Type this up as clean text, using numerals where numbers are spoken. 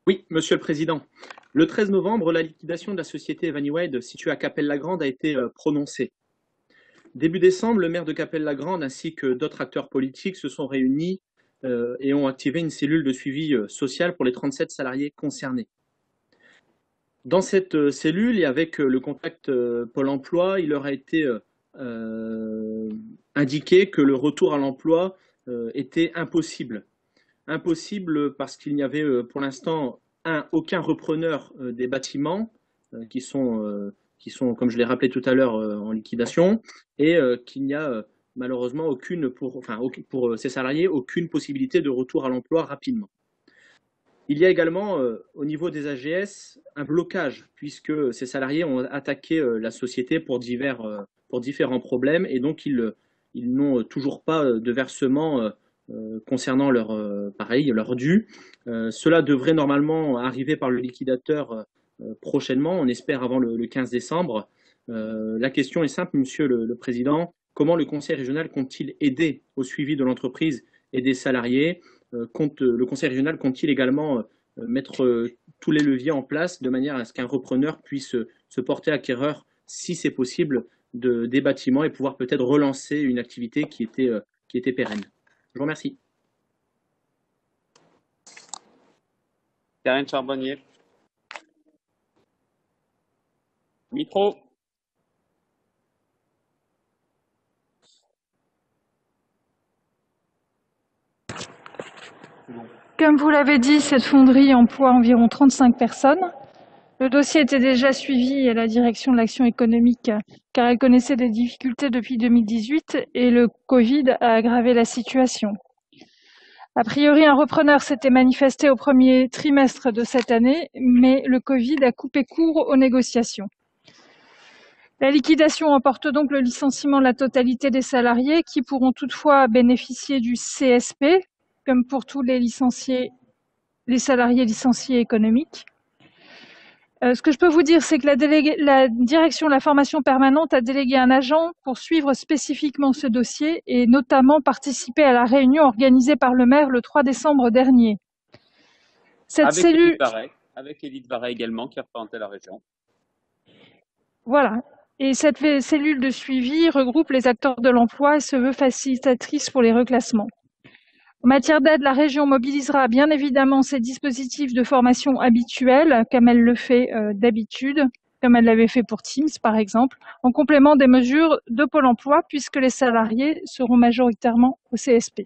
Oui, Monsieur le Président. Le 13 novembre, la liquidation de la société Evanywide située à Capelle-la-Grande a été prononcée. Début décembre, le maire de Capelle-la-Grande ainsi que d'autres acteurs politiques se sont réunis et ont activé une cellule de suivi social pour les 37 salariés concernés. Dans cette cellule et avec le contact Pôle emploi, il leur a été indiqué que le retour à l'emploi était impossible. Impossible parce qu'il n'y avait pour l'instant aucun repreneur des bâtiments qui sont, comme je l'ai rappelé tout à l'heure, en liquidation et qu'il n'y a malheureusement pour ces salariés aucune possibilité de retour à l'emploi rapidement. Il y a également au niveau des AGS un blocage puisque ces salariés ont attaqué la société pour différents problèmes et donc ils n'ont toujours pas de versement concernant leur dû. Cela devrait normalement arriver par le liquidateur prochainement, on espère avant le 15 décembre. La question est simple, Monsieur le Président. Comment le Conseil régional compte-t-il aider au suivi de l'entreprise et des salariés? Le Conseil régional compte-t-il également mettre tous les leviers en place de manière à ce qu'un repreneur puisse se porter acquéreur, si c'est possible, des bâtiments et pouvoir peut-être relancer une activité qui était pérenne? Je vous remercie. Karine Charbonnier. Micro. Comme vous l'avez dit, cette fonderie emploie environ 35 personnes. Le dossier était déjà suivi à la direction de l'action économique car elle connaissait des difficultés depuis 2018 et le Covid a aggravé la situation. A priori, un repreneur s'était manifesté au premier trimestre de cette année, mais le Covid a coupé court aux négociations. La liquidation emporte donc le licenciement de la totalité des salariés qui pourront toutefois bénéficier du CSP, comme pour tous les salariés licenciés économiques. Ce que je peux vous dire, c'est que la direction de la formation permanente a délégué un agent pour suivre spécifiquement ce dossier et notamment participer à la réunion organisée par le maire le 3 décembre dernier. Avec Élite Varret également, qui représentait la région. Voilà. Et cette cellule de suivi regroupe les acteurs de l'emploi et se veut facilitatrice pour les reclassements. En matière d'aide, la région mobilisera bien évidemment ses dispositifs de formation habituels, comme elle le fait d'habitude, comme elle l'avait fait pour Teams par exemple, en complément des mesures de Pôle emploi, puisque les salariés seront majoritairement au CSP.